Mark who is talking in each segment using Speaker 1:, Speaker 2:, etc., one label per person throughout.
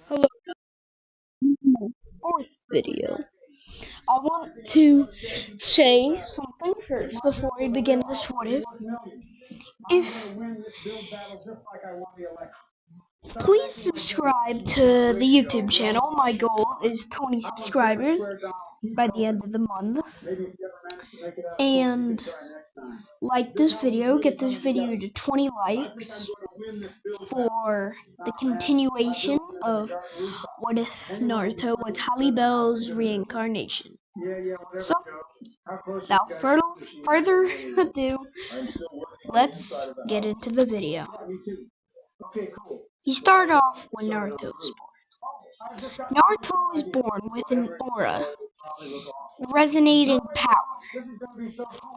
Speaker 1: Hello, my fourth video. I want to say something first before we begin this what if. Please subscribe to the YouTube channel. My goal is 20 subscribers by the end of the month. And like this video, get this video to 20 likes for the continuation of What If Naruto was Halle Bell's reincarnation. So, without further ado, let's get into the video. He started off when Naruto was born. Naruto was born with an aura, resonating power,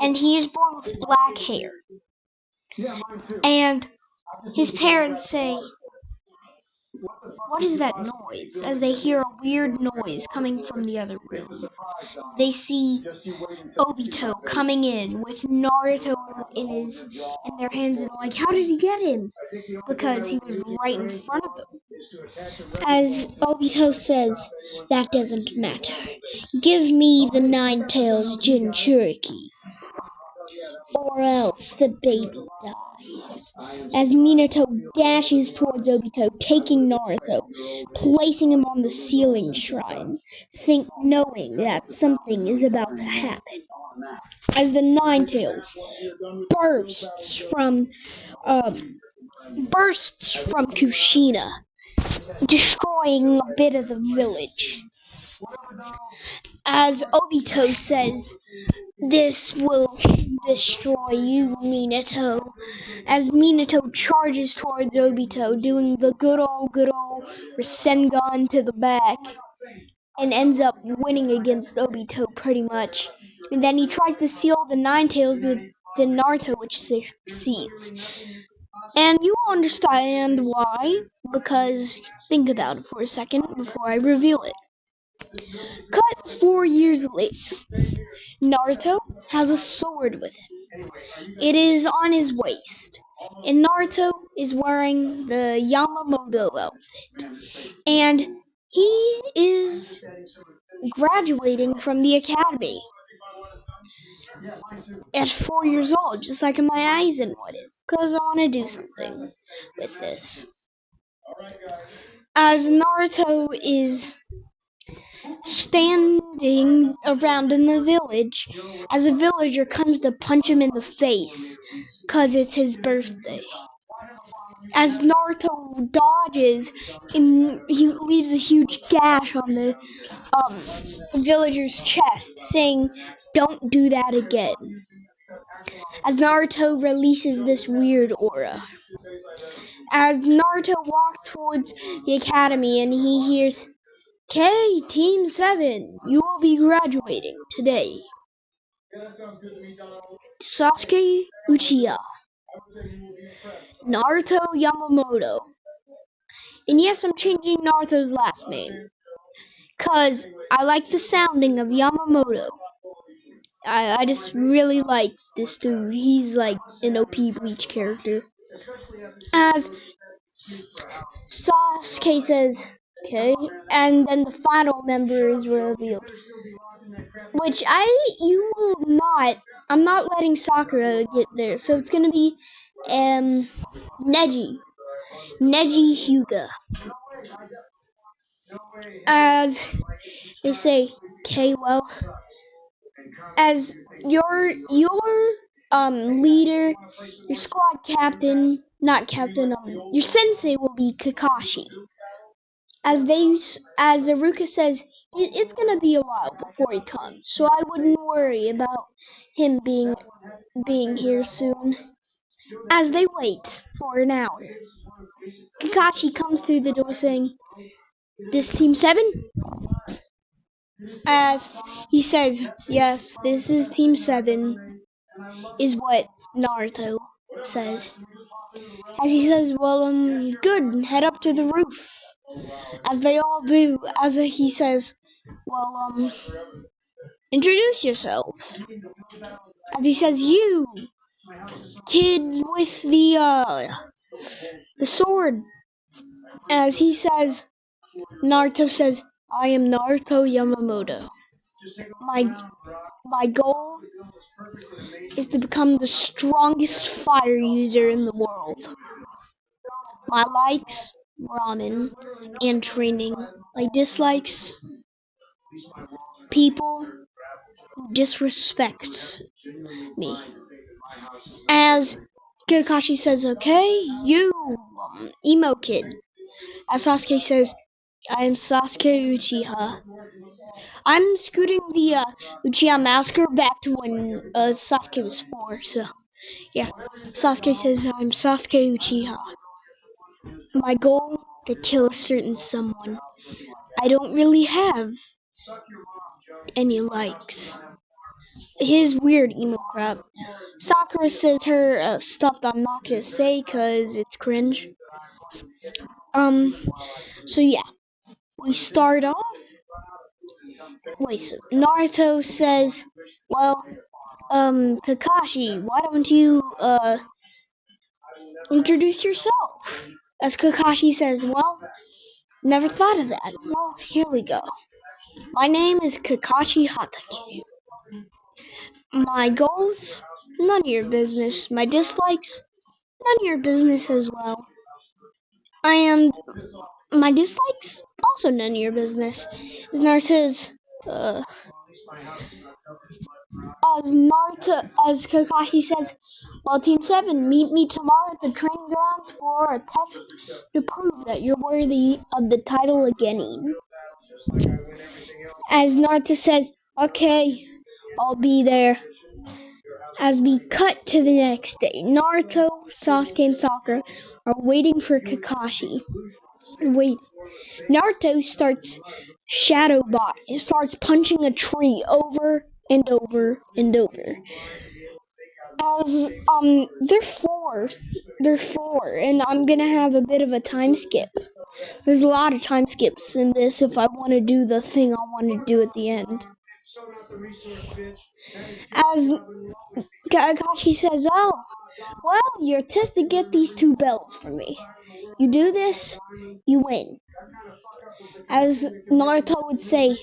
Speaker 1: and he is born with black hair. And his parents say, "What is that noise?" as they hear a weird noise coming from the other room. They see Obito coming in with Naruto in their hands and like, how did he get in? Because he was right in front of them. As Obito says, "That doesn't matter. Give me the Nine Tails Jinchuriki, or else the baby dies." As Minato dashes towards Obito, taking Naruto, placing him on the ceiling shrine, knowing that something is about to happen. As the Nine Tails bursts from Kushina, destroying a bit of the village. As Obito says, "This will destroy you, Minato." As Minato charges towards Obito, doing the good old Rasengan to the back, and ends up winning against Obito pretty much. And then he tries to seal the Nine Tails with the Naruto, which succeeds. And you will understand why, because think about it for a second before I reveal it. Cut 4 years later. Naruto has a sword with him. It is on his waist, and Naruto is wearing the Yamamoto outfit. And he is graduating from the academy at 4 years old, just like in my eyes and what if, because I want to do something with this. As Naruto is standing around in the village, as a villager comes to punch him in the face, because it's his birthday. As Naruto dodges, and he leaves a huge gash on the villager's chest, saying, "Don't do that again." As Naruto releases this weird aura. As Naruto walks towards the academy and he hears, "Okay, Team 7, you will be graduating today. Sasuke Uchiha, Naruto Yamamoto." And yes, I'm changing Naruto's last name, because I like the sounding of Yamamoto. I just really like this dude. He's like an OP Bleach character. As Sasuke says, "Okay," and then the final member is revealed. Which I'm not letting Sakura get there, so it's gonna be Neji Hyuga. As they say, "Okay, well, as your leader, your squad captain, not captain, your sensei will be Kakashi." As Aruka says, it's gonna be a while before he comes, so I wouldn't worry about him being here soon. As they wait for an hour, Kakashi comes through the door saying, "This Team 7?" As he says, "Yes, this is Team 7, is what Naruto says." As he says, "Well, good, head up to the roof." As they all do, as he says, "Well, introduce yourselves." As he says, "You, kid with the sword." As he says, Naruto says, I am Naruto Yamamoto. My goal is to become the strongest fire user in the world. My likes, ramen and training. My dislikes, people who disrespect me. As Kakashi says, okay, you, emo kid. As Sasuke says, I am Sasuke Uchiha. I'm scooting the Uchiha massacre back to when Sasuke was 4, so yeah. Sasuke says, I'm Sasuke Uchiha. My goal, to kill a certain someone. I don't really have any likes. His weird emo crap. Sakura says her stuff that I'm not gonna say cause it's cringe. So yeah, we start off. Wait, so Naruto says, well, Kakashi, why don't you, introduce yourself? As Kakashi says, well, never thought of that. Well, here we go. My name is Kakashi Hatake. My goals? None of your business. My dislikes? None of your business as well. And my dislikes? Also none of your business. As Naruto says, as Kakashi says, well, Team 7, meet me tomorrow at the training grounds for a test to prove that you're worthy of the title of Genin. As Naruto says, okay, I'll be there. As we cut to the next day, Naruto, Sasuke, and Sakura are waiting for Kakashi. Wait, Naruto starts starts punching a tree over and over and over. As they're four, and I'm gonna have a bit of a time skip. There's a lot of time skips in this if I want to do the thing I want to do at the end. As Kakashi says, oh, well, you're test to get these 2 belts from me. You do this, you win. As Naruto would say,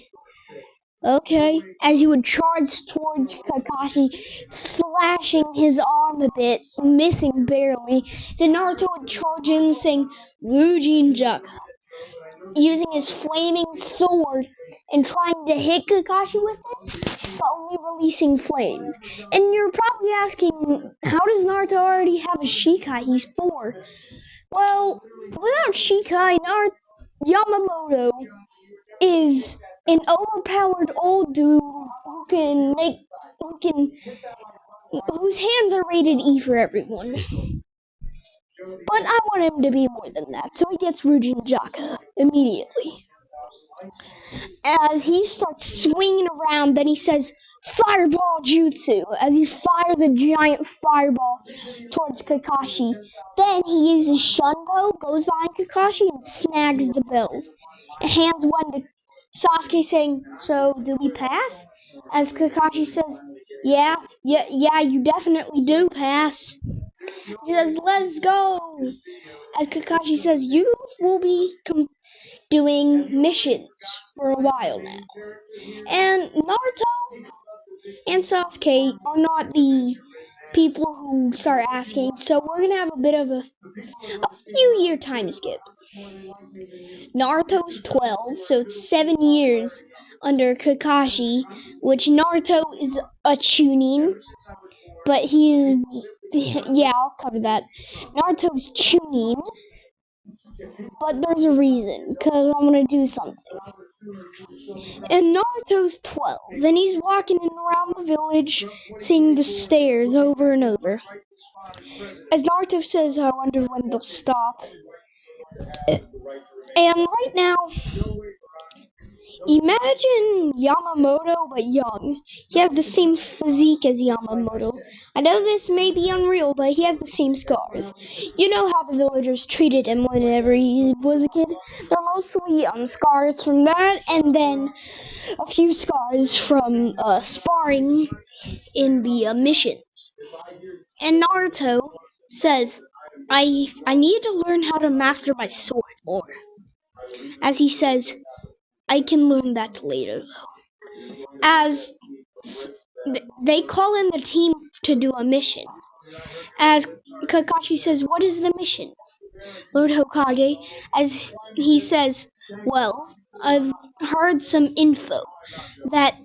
Speaker 1: okay, as he would charge towards Kakashi, slashing his arm a bit, missing barely. Then Naruto would charge in, saying, Ryujin Juk, using his flaming sword and trying to hit Kakashi with it, but only releasing flames. And you're probably asking, how does Naruto already have a Shikai? He's 4. Well, without Shikai, Yamamoto is an overpowered old dude whose hands are rated E for everyone. But I want him to be more than that, so he gets Ryujin Jaka immediately. As he starts swinging around, then he says, Fireball Jutsu, as he fires a giant fireball towards Kakashi. Then he uses Shunpo, goes behind Kakashi, and snags the bells. And hands one to Sasuke, saying, so, do we pass? As Kakashi says, yeah, you definitely do pass. He says, let's go! As Kakashi says, you will be doing missions for a while now. And Naruto and Sasuke are not the people who start asking, so we're gonna have a bit of a few year time skip. Naruto's 12, so it's 7 years under Kakashi, which Naruto is a chunin, but yeah, I'll cover that. Naruto's chunin, but there's a reason, because I'm gonna do something. And Naruto's 12, and he's walking around the village, seeing the stairs over and over. As Naruto says, I wonder when they'll stop. And right now, imagine Yamamoto but young. He has the same physique as Yamamoto. I know this may be unreal, but he has the same scars. You know how the villagers treated him whenever he was a kid? They're mostly scars from that, and then a few scars from sparring in the missions. And Naruto says, I need to learn how to master my sword more. as he says, I can learn that later. As they call in the team to do a mission. As Kakashi says, what is the mission, Lord Hokage? As he says, well, I've heard some info that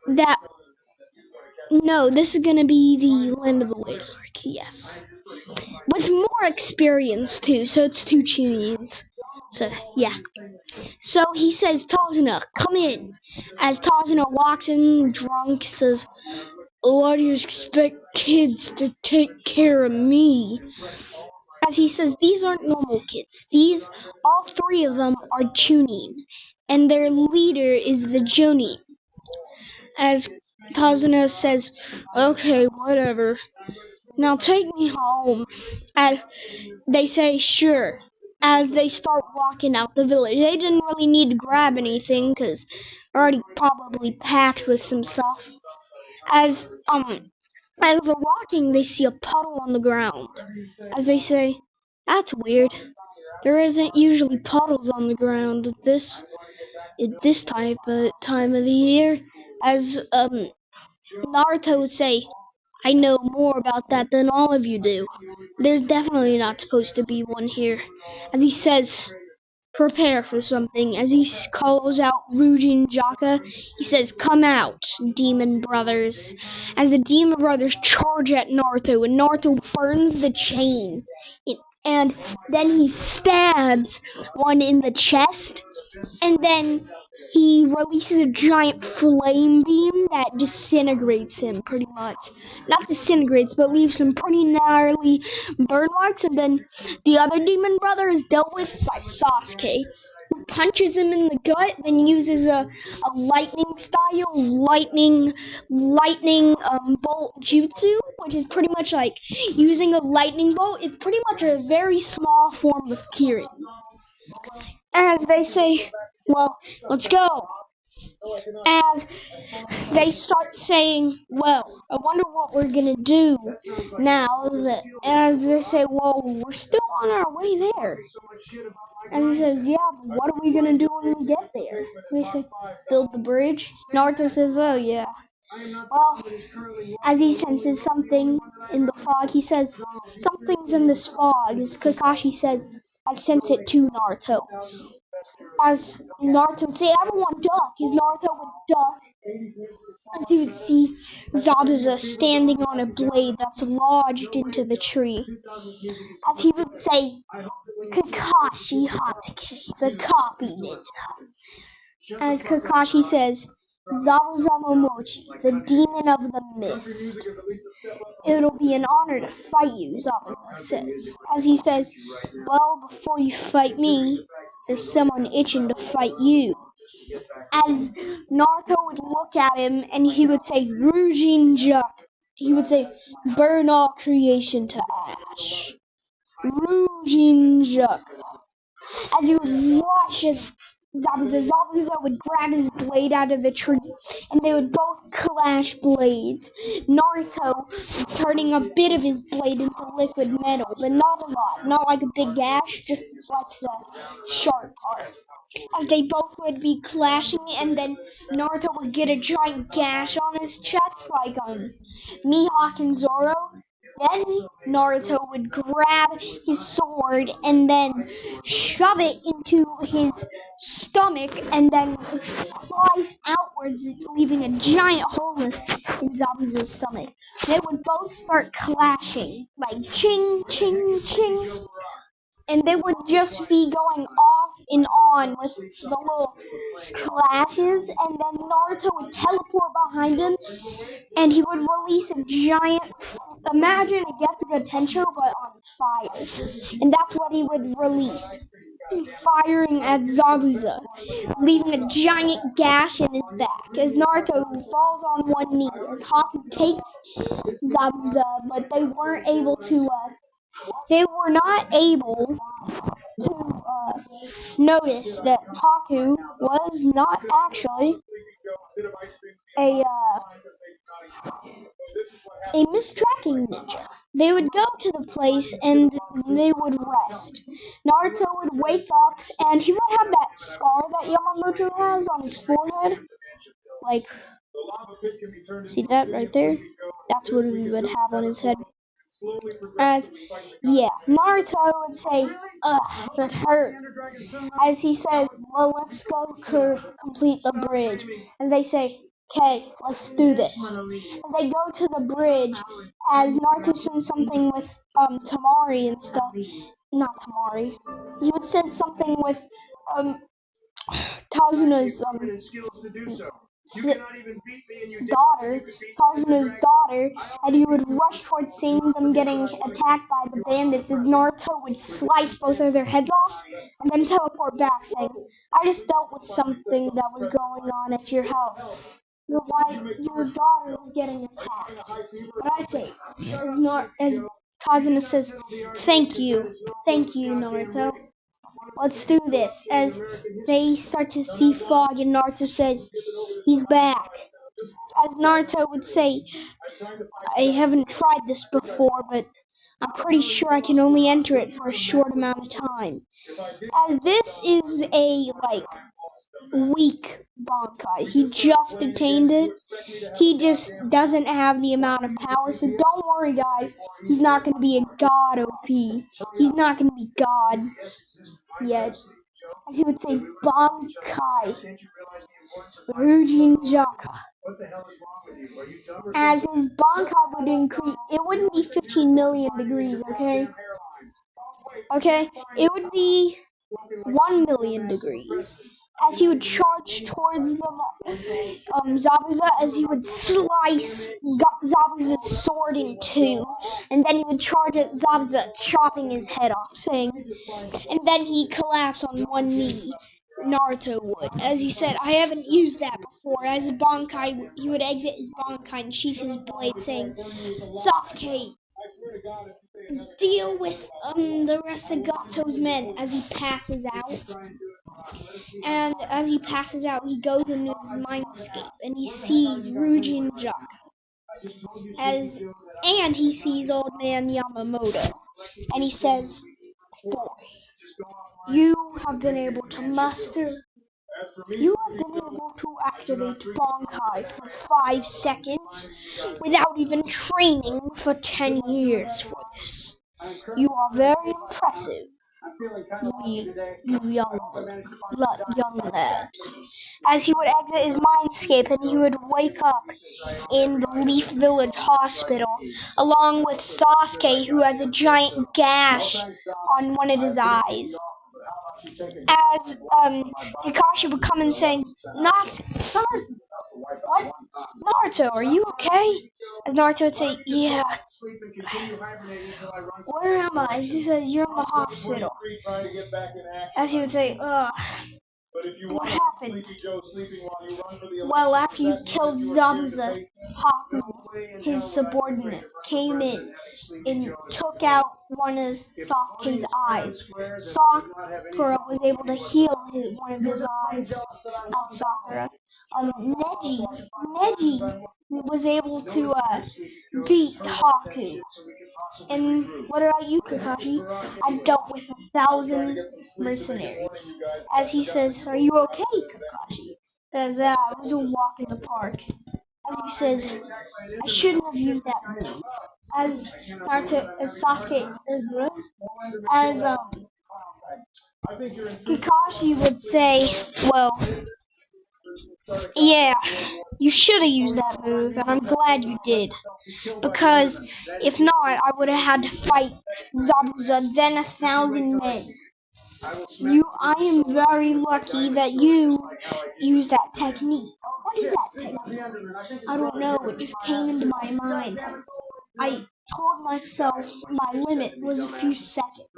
Speaker 1: that no, this is gonna be the Land of the Waves arc, yes. With more experience too, so it's 2 Chunins. So yeah. So he says, Tazuna, come in. As Tazuna walks in drunk, says, why do you expect kids to take care of me? As he says, these aren't normal kids. All 3 of them are Chunin, and their leader is the Jonin. As Tazuna says, okay, whatever. Now take me home. As they say, sure. As they start walking out the village, they didn't really need to grab anything because they're already probably packed with some stuff. As they're walking, they see a puddle on the ground. As they say, that's weird. There isn't usually puddles on the ground at this time of the year. As Naruto would say, I know more about that than all of you do. There's definitely not supposed to be one here. As he says, prepare for something. As he calls out Ryujin Jaka, he says, come out, demon brothers. As the demon brothers charge at Naruto, and Naruto burns the chain. And then he stabs one in the chest, and then he releases a giant flame beam that disintegrates him pretty much. Not disintegrates, but leaves him pretty gnarly burn marks. And then the other demon brother is dealt with by Sasuke, who punches him in the gut, then uses a lightning bolt jutsu, which is pretty much like using a lightning bolt. It's pretty much a very small form of Kirin. As they say, well, let's go. As they start saying, well, I wonder what we're gonna do now. As they say, well, we're still on our way there. And he says, yeah, but what are we gonna do when we get there? They say, build the bridge. Naruto says, oh yeah. Well, as he senses something in the fog, he says, something's in this fog. As Kakashi says, I sense it too, Naruto. As Naruto would say, everyone duck. As Naruto would duck, and he would see Zabuza standing on a blade that's lodged into the tree. As he would say, Kakashi Hatake, the copy ninja. As Kakashi says, Zabuza Momochi, the demon of the mist. It'll be an honor to fight you, Zabuza says. As he says, well, before you fight me, there's someone itching to fight you. As Naruto would look at him and he would say, Ryujin Jaka. He would say, burn all creation to ash. Ryujin Jaka. As he would rush at Zabuza would grab his blade out of the tree, and they would both clash blades. Naruto turning a bit of his blade into liquid metal, but not a lot. Not like a big gash, just like the sharp part. As they both would be clashing, and then Naruto would get a giant gash on his chest, like Mihawk and Zoro. Then Naruto would grab his sword and then shove it into his stomach and then slice outwards, leaving a giant hole in Zabuza's stomach. They would both start clashing, like ching, ching, ching. And they would just be going off and on with the little clashes, and then Naruto would teleport behind him, and he would release a giant, imagine it gets a good Tensho, but on fire. And that's what he would release, firing at Zabuza, leaving a giant gash in his back, as Naruto falls on one knee, as Haku takes Zabuza, but they weren't able to, they were not able to notice that Haku was not actually a a mistracking ninja. They would go to the place and they would rest. Naruto would wake up and he would have that scar that Yamamoto has on his forehead. Like, see that right there? That's what he would have on his head. As, yeah, Naruto would say, ugh, that hurt. As he says, well, let's go complete the bridge. And they say, okay, let's do this. And they go to the bridge as Naruto sends something with Tamari and stuff. Not Tamari. He would send something with um Kazuna's daughter, Kazuna's daughter, and he would rush towards seeing them getting attacked by the bandits, and Naruto would slice both of their heads off, and then teleport back, saying, I just dealt with something that was going on at your house. Your daughter was getting attacked. But I say, as Kazuna says, thank you, Naruto. Let's do this. As they start to see fog, and Naruto says, he's back. As Naruto would say, I haven't tried this before, but I'm pretty sure I can only enter it for a short amount of time. As this is a, weak Bankai. He just attained it. He just doesn't have the amount of power, so don't worry, guys. He's not going to be a god OP. He's not going to be god yet. As he would say, Bankai. Ryujin Jaka. As his Bankai would increase, it wouldn't be 15 million degrees, okay? Okay, it would be 1 million degrees. As he would charge towards Zabuza, as he would slice Zabuza's sword in two, and then he would charge at Zabuza, chopping his head off, saying, and then he'd collapse on one knee. Naruto would. As he said, I haven't used that before. As a Bankai, he would exit his Bankai and sheath his blade, saying, Sasuke, deal with the rest of Gatto's men, as he passes out. And as he passes out, he goes into his mindscape and he sees Ryujin Jaka. And he sees old man Yamamoto. And he says, boy, you have been able to activate Bankai for 5 seconds without even training for 10 years for this. You are very impressive, you young lad. As he would exit his mindscape and he would wake up in the Leaf Village Hospital along with Sasuke, who has a giant gash on one of his eyes. As Kakashi would come and say, what? Naruto, are you okay? As Naruto would say, yeah. Where am I? He says, you're in the hospital. As he would say, what happened? Well, after you killed Zabuza, Haku, his subordinate, came in and took out one of Sasuke's eyes. Sakura was able to heal one of his eyes. Not Sakura. Neji was able to beat Haku. And what about you, Kakashi? I dealt with 1,000 mercenaries. As he says, are you okay, Kakashi? Says, it was a walk in the park. As he says, I shouldn't have used that move. As Kakashi would say, well, yeah, you should have used that move, and I'm glad you did. Because if not, I would have had to fight Zabuza, then 1,000 men. I am very lucky that you used that technique. What is that technique? I don't know, it just came into my mind. I told myself my limit was a few seconds,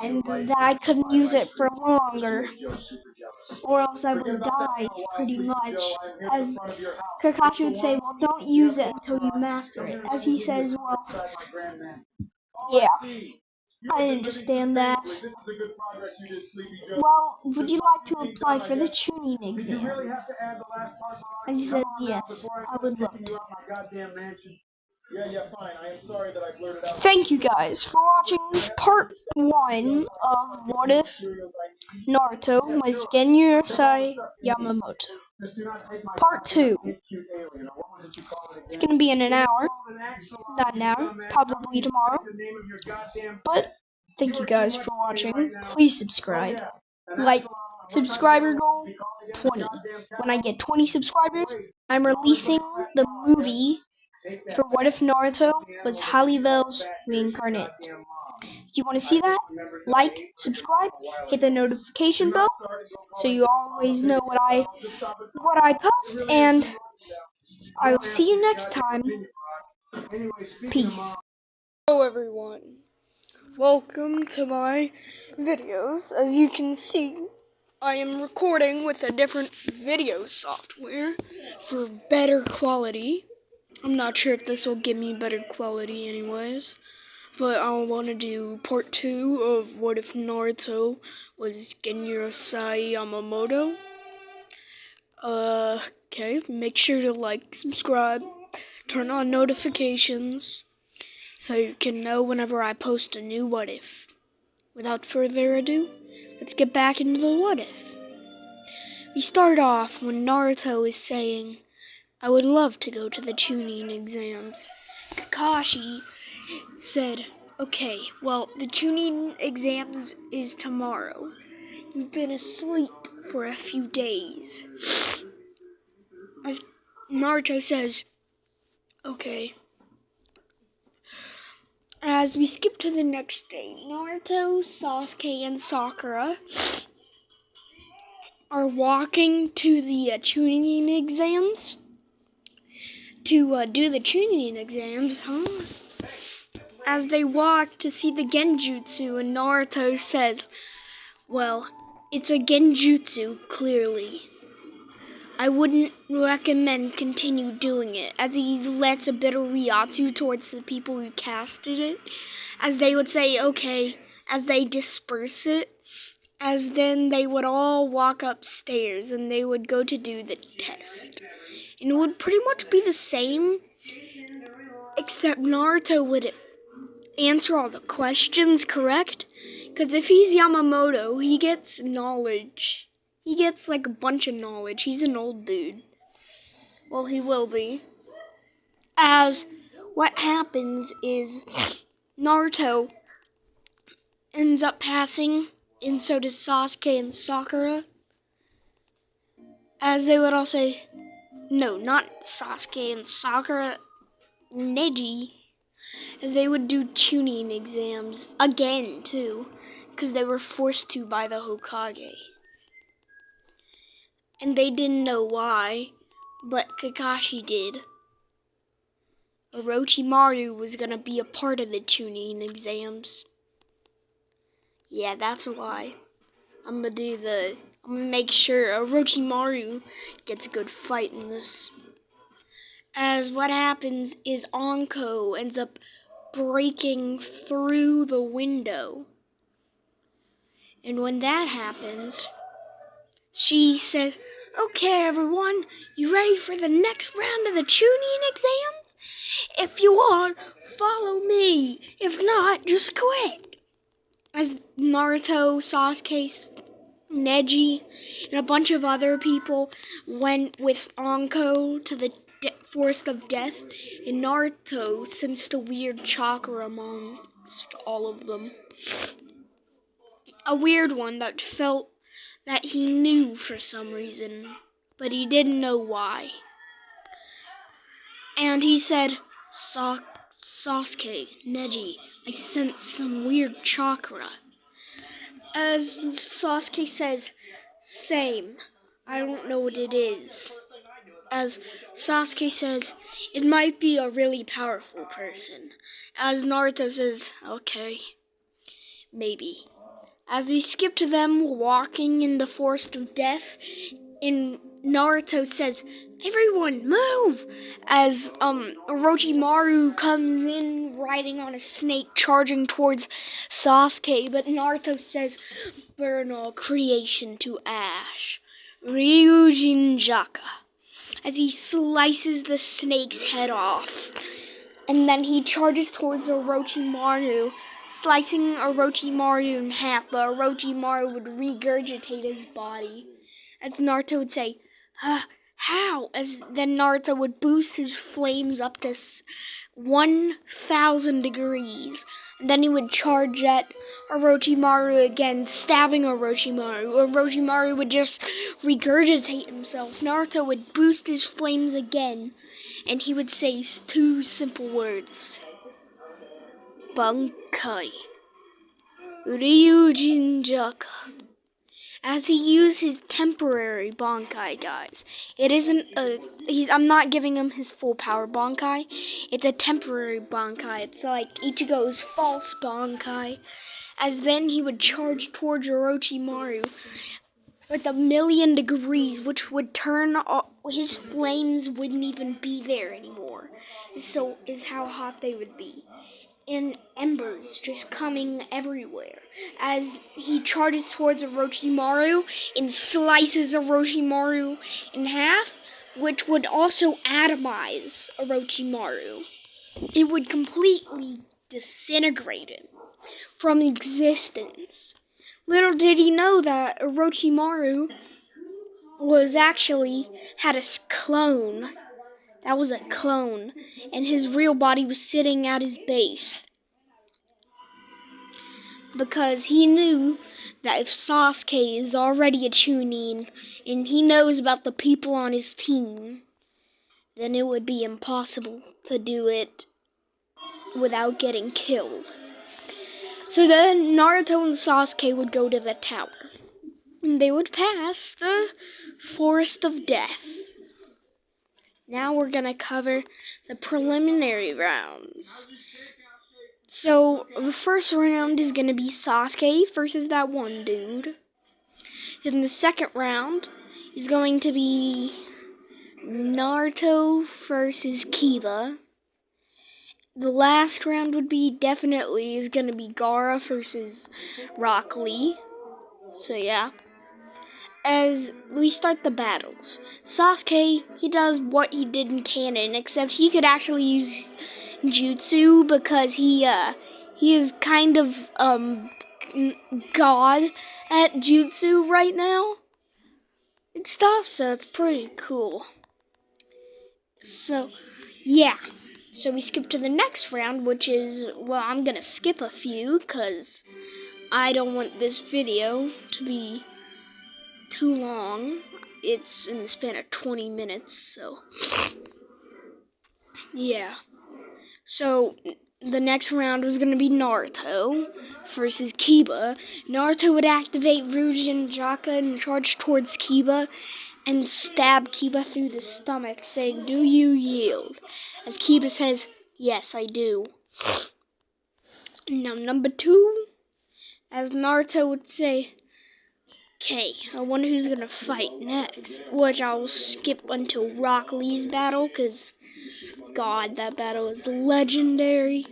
Speaker 1: and that I couldn't use it for longer, or else I would die, pretty much. As Kakashi would say, well, don't use it until you master it. As he says, well, yeah. I understand that. Well, would you like to apply for the tuning exam? And he says, yes, I would love to. Thank you guys for watching part 1 of What If Naruto was Genryusai Yamamoto. Part 2. It's gonna be in an hour. Not an hour, probably tomorrow. But thank you guys for watching. Please subscribe. Like, subscriber goal 20. When I get 20 subscribers, I'm releasing the movie for What If Naruto was Halliwell's reincarnate. If you want to see that, like, subscribe, hit the notification bell so you always know what I post, and I will see you next time. Peace.
Speaker 2: Hello everyone, welcome to my videos. As you can see, I am recording with a different video software for better quality. I'm not sure if this will give me better quality anyways, but I want to do part 2 of What If Naruto was Genryusai Yamamoto. Okay, make sure to like, subscribe, turn on notifications, so you can know whenever I post a new What If. Without further ado, let's get back into the What If. We start off when Naruto is saying, I would love to go to the tuning exams. Kakashi said, okay, well, the tuning exams is tomorrow. You've been asleep for a few days. Naruto says, okay. As we skip to the next day, Naruto, Sasuke, and Sakura are walking to the tuning exams. To do the tuning exams, As they walk to see the genjutsu, and Naruto says, well, it's a genjutsu, clearly. I wouldn't recommend continue doing it, as he lets a bit of Ryatsu towards the people who casted it, as they would say, okay, as they disperse it, as then they would all walk upstairs and they would go to do the test. And it would pretty much be the same, except Naruto would answer all the questions correct, because if he's Yamamoto, he gets knowledge. He gets like a bunch of knowledge. He's an old dude. Well, he will be. As what happens is Naruto ends up passing, and so does Sasuke and Sakura. As they would all say, no, not Sasuke and Sakura, Neji. As they would do tuning exams again, too, because they were forced to by the Hokage. And they didn't know why, but Kakashi did. Orochimaru was gonna be a part of the tuning exams. Yeah, that's why. I'm gonna make sure Orochimaru gets a good fight in this. As what happens is Anko ends up breaking through the window. And when that happens, she says, okay everyone, you ready for the next round of the tuning exams? If you want, follow me. If not, just quit. As Naruto, Sasuke, Neji, and a bunch of other people went with Anko to the Forest of Death, and Naruto sensed a weird chakra amongst all of them. A weird one that felt that he knew for some reason, but he didn't know why. And he said, Sasuke, Neji, I sense some weird chakra. As Sasuke says, same, I don't know what it is. As Sasuke says, it might be a really powerful person. As Naruto says, okay, maybe. As we skip to them walking in the Forest of Death, and Naruto says, "Everyone, move!" As Orochimaru comes in riding on a snake, charging towards Sasuke. But Naruto says, "Burn all creation to ash." Ryujinjaka. As he slices the snake's head off. And then he charges towards Orochimaru, slicing Orochimaru in half, but Orochimaru would regurgitate his body. As Naruto would say, how? As then Naruto would boost his flames up to 1,000 degrees. And then he would charge at Orochimaru again, stabbing Orochimaru. Orochimaru would just regurgitate himself. Naruto would boost his flames again, and he would say 2 simple words. Bankai. Ryujinjaka. As he used his temporary Bankai, guys. It isn't I'm not giving him his full power Bankai. It's a temporary Bankai. It's like Ichigo's false Bankai. As then he would charge towards Orochimaru with 1,000,000 degrees, which would turn his flames wouldn't even be there anymore. So is how hot they would be. And embers just coming everywhere as he charges towards Orochimaru and slices Orochimaru in half, which would also atomize Orochimaru. It would completely disintegrate him from existence. Little did he know that Orochimaru was actually had a clone. That was a clone, and his real body was sitting at his base. Because he knew that if Sasuke is already a Chunin, and he knows about the people on his team, then it would be impossible to do it without getting killed. So then Naruto and Sasuke would go to the tower, and they would pass the Forest of Death. Now we're gonna cover the preliminary rounds. So the first round is gonna be Sasuke versus that one dude. Then the second round is going to be Naruto versus Kiba. The last round would be definitely is gonna be Gaara versus Rock Lee. So yeah. As we start the battles, Sasuke, he does what he did in canon, except he could actually use jutsu because he is kind of god at jutsu right now and stuff, so it's pretty cool. So yeah, so we skip to the next round, which is, well, I'm gonna skip a few because I don't want this video to be too long. It's in the span of 20 minutes, so yeah. So the next round was gonna be Naruto versus Kiba. Naruto would activate Ryujinjaka and charge towards Kiba and stab Kiba through the stomach, saying, "Do you yield?" As Kiba says, "Yes, I do." Now number 2, as Naruto would say, "Okay, I wonder who's gonna fight next," which I'll skip until Rock Lee's battle, because God, that battle is legendary.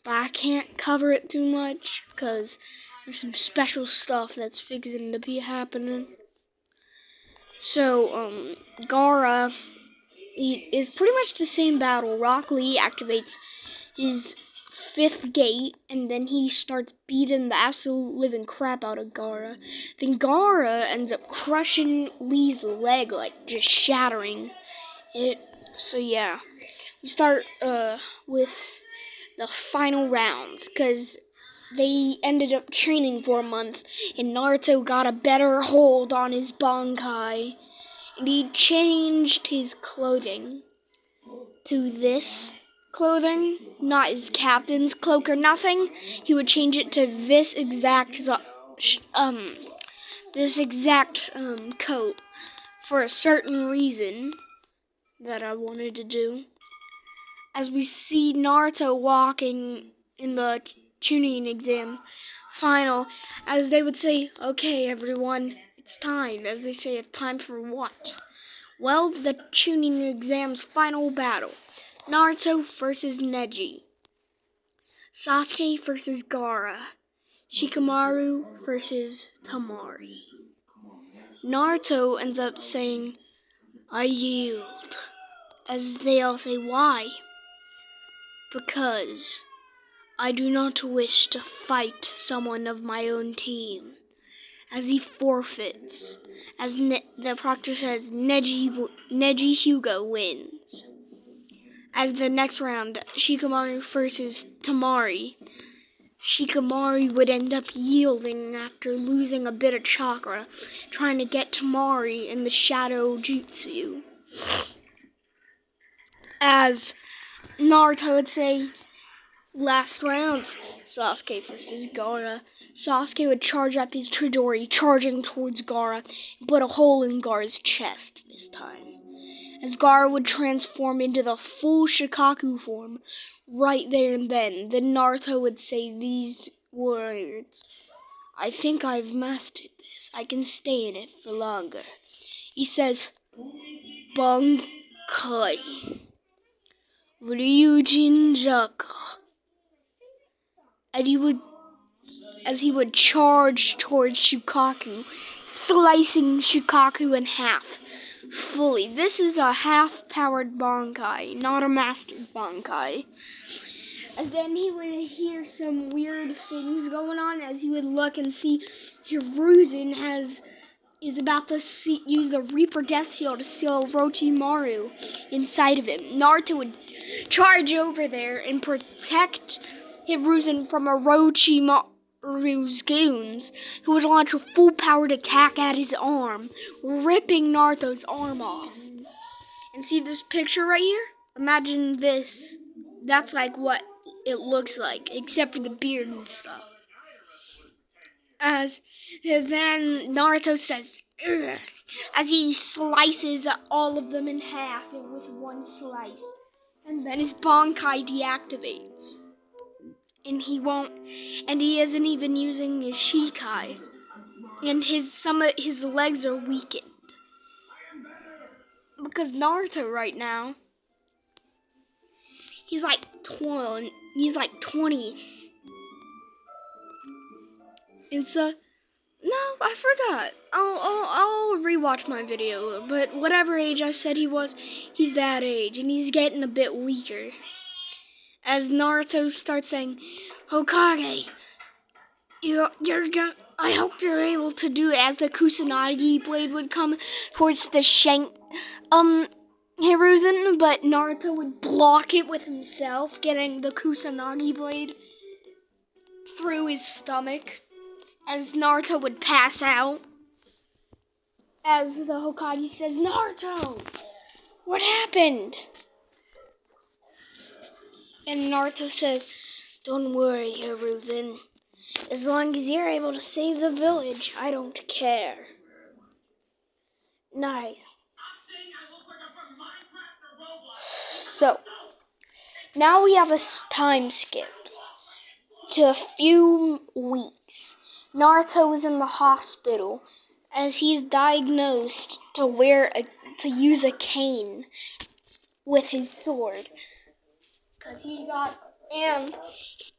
Speaker 2: But I can't cover it too much, because there's some special stuff that's fixing to be happening. So, Gaara is pretty much the same battle. Rock Lee activates his 5th gate, and then he starts beating the absolute living crap out of Gaara. Then Gaara ends up crushing Lee's leg, like just shattering it. So yeah, we start with the final rounds, because they ended up training for a month, and Naruto got a better hold on his Bankai, and he changed his clothing to this clothing, not his captain's cloak or nothing. He would change it to this exact coat for a certain reason that I wanted to do. As we see Naruto walking in the Chunin exam final, as they would say, "Okay, everyone, it's time." As they say, "It's time for what?" Well, the tuning exam's final battle. Naruto versus Neji. Sasuke versus Gaara. Shikamaru versus Tamari. Naruto ends up saying, "I yield." As they all say, why? Because I do not wish to fight someone of my own team. As he forfeits, as the proctor says, Neji Hyuga wins. As the next round, Shikamaru versus Tamari. Shikamaru would end up yielding after losing a bit of chakra, trying to get Tamari in the shadow jutsu. As Naruto would say, last round, Sasuke versus Gaara. Sasuke would charge up his Chidori, charging towards Gaara, and put a hole in Gaara's chest this time. As Gaara would transform into the full Shikaku form right there and then Naruto would say these words, "I think I've mastered this. I can stay in it for longer." He says, "Bankai Ryujin Jaka." And as he would charge towards Shukaku, slicing Shukaku in half fully. This is a half-powered Bankai, not a mastered Bankai. And then he would hear some weird things going on as he would look and see Hiruzen is about to use the Reaper Death Seal to seal Orochimaru inside of him. Naruto would charge over there and protect Hiruzen from Orochimaru's goons, who would launch a full-powered attack at his arm, ripping Naruto's arm off. And see this picture right here? Imagine this. That's like what it looks like, except for the beard and stuff. As then Naruto says, "Ugh," as he slices all of them in half with one slice. And then his Bankai deactivates. And he isn't even using his Shikai. And some of his legs are weakened. Because Naruto right now, he's like 20. And so, no, I forgot. I'll rewatch my video. But whatever age I said he was, he's that age. And he's getting a bit weaker. As Naruto starts saying, "Hokage, I hope you're able to do it," as the Kusanagi blade would come towards the Hiruzen, but Naruto would block it with himself, getting the Kusanagi blade through his stomach, as Naruto would pass out. As the Hokage says, "Naruto, what happened?" And Naruto says, "Don't worry, Hiruzen. As long as you're able to save the village, I don't care." Nice. So, now we have a time skip to a few weeks. Naruto was in the hospital as he's diagnosed to use a cane with his sword. And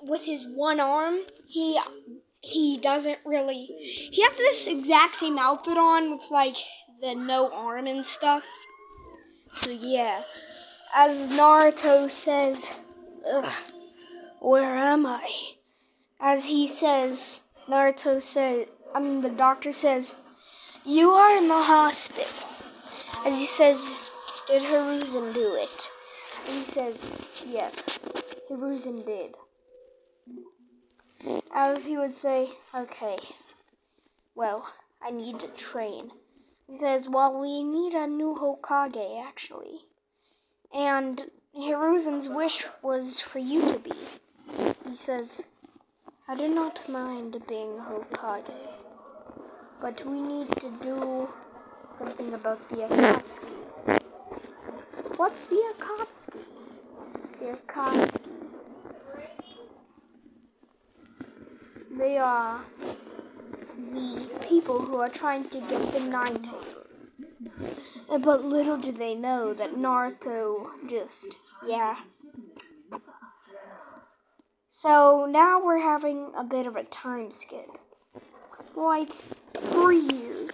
Speaker 2: with his one arm, he doesn't really, he has this exact same outfit on with like the no arm and stuff. So yeah, as Naruto says, "Ugh, where am I?" As he says, the doctor says, "You are in the hospital." As he says, "Did Hiruzen do it?" And he says, "Yes, Hiruzen did." As he would say, "Okay, well, I need to train." He says, "Well, we need a new Hokage, actually. And Hiruzen's wish was for you to be." He says, "I do not mind being Hokage, but we need to do something about the Akatsuki." What's the Akatsuki? The Akatsuki. They are the people who are trying to get the Nine Tails. But little do they know that Naruto yeah. So now we're having a bit of a time skip. Like 3 years.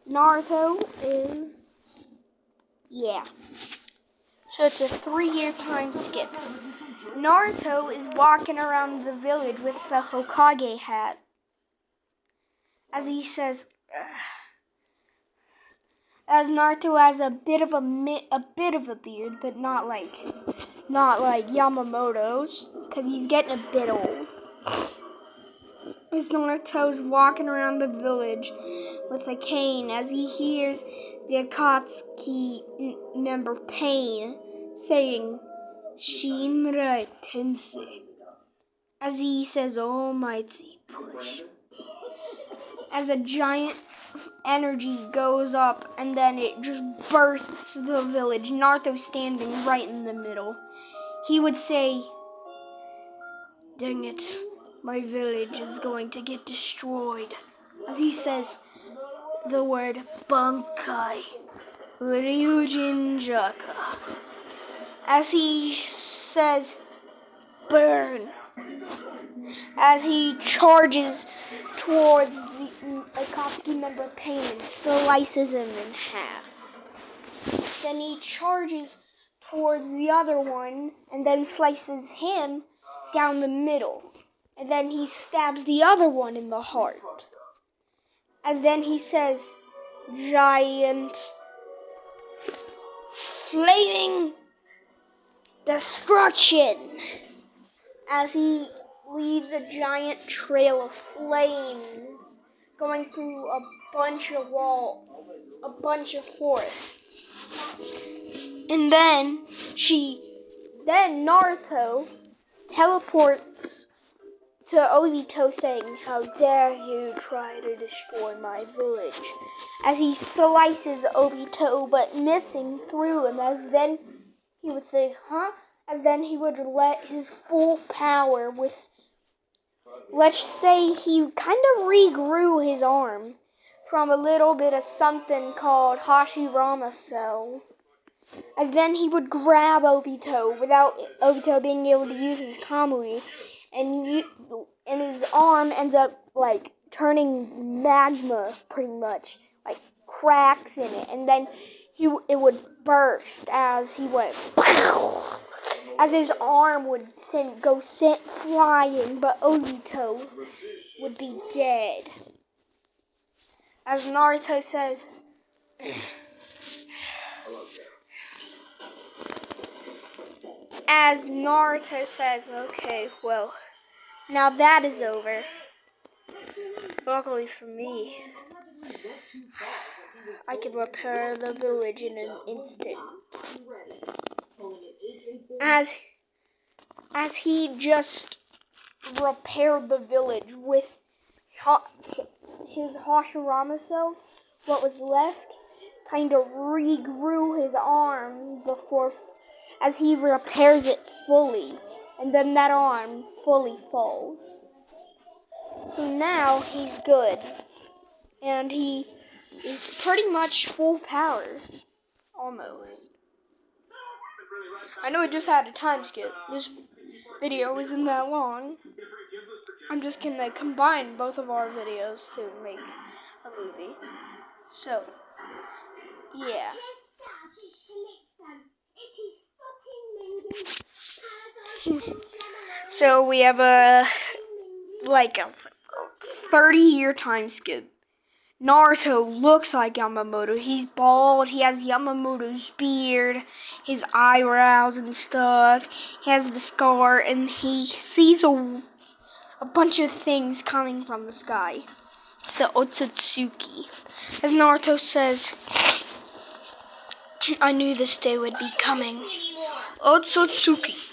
Speaker 2: Naruto is, yeah. So it's a 3-year time skip. Naruto is walking around the village with the Hokage hat. As he says, as Naruto has a bit of a beard, but not like Yamamoto's, because he's getting a bit old. As Naruto's walking around the village with a cane, as he hears the Akatsuki member Pain saying, Shinrai Tensei. As he says, Almighty push. As a giant energy goes up and then it just bursts the village. Naruto standing right in the middle. He would say, dang it, my village is going to get destroyed. As he says the word Bankai, Ryujinjaka. As he says, burn. As he charges towards the Akatsuki member Pain and slices him in half. Then he charges towards the other one and then slices him down the middle. And then he stabs the other one in the heart. And then he says, giant flaming destruction. As he leaves a giant trail of flames going through a bunch of forests. And then Naruto teleports to Obito saying, how dare you try to destroy my village? As he slices Obito but missing through him, as then he would say, huh? As then he would let his full power with, let's say he kind of regrew his arm from a little bit of something called Hashirama cells. As then he would grab Obito without Obito being able to use his Kamui, and his arm ends up like turning magma pretty much, like cracks in it, and then it would burst as he went, as his arm would go flying, but Obito would be dead. As Naruto says, okay, well, now that is over. Luckily for me, I can repair the village in an instant. As he just repaired the village with his Hashirama cells, what was left kind of regrew his arm as he repairs it fully, and then that arm fully falls. So now he's good, and he is pretty much full power, almost. I know I just had a time skip. This video isn't that long. I'm just gonna combine both of our videos to make a movie. So, yeah. So we have a 30-year time skip. Naruto looks like Yamamoto. He's bald. He has Yamamoto's beard, his eyebrows and stuff. He has the scar, and he sees a bunch of things coming from the sky. It's the Otsutsuki. As Naruto says, I knew this day would be coming. Otsutsuki,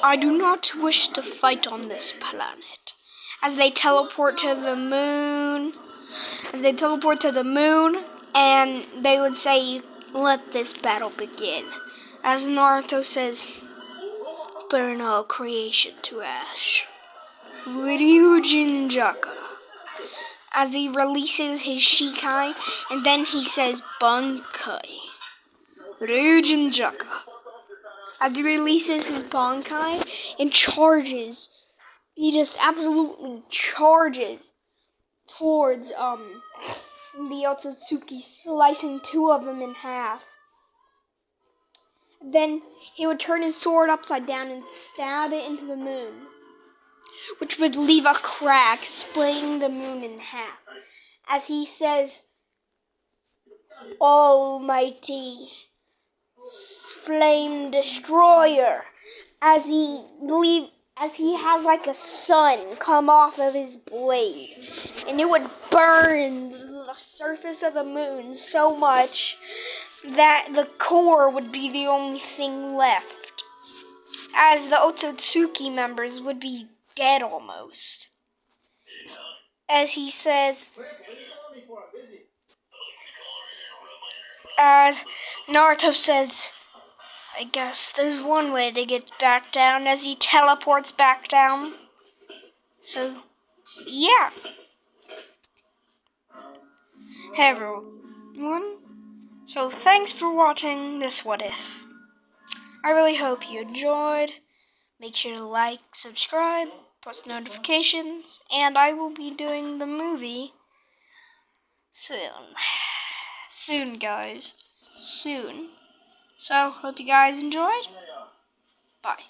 Speaker 2: I do not wish to fight on this planet. As they teleport to the moon, and they would say, let this battle begin. As Naruto says, burn all creation to ash. Ryujinjaka. as he releases his Shikai, and then he says Bankai. Ryujin Jaka. As he releases his Bankai and charges, he just absolutely charges towards the Otsutsuki, slicing two of them in half. Then he would turn his sword upside down and stab it into the moon, which would leave a crack, splitting the moon in half. As he says, Almighty Flame Destroyer, as he has like a sun come off of his blade, and it would burn the surface of the moon so much that the core would be the only thing left, as the Otsutsuki members would be dead almost. As he says, as Naruto says, I guess there's one way to get back down, as he teleports back down. So, yeah. Hey everyone. So thanks for watching this What If. I really hope you enjoyed. Make sure to like, subscribe, post notifications, and I will be doing the movie soon. Soon, guys. Soon. So, hope you guys enjoyed. Bye.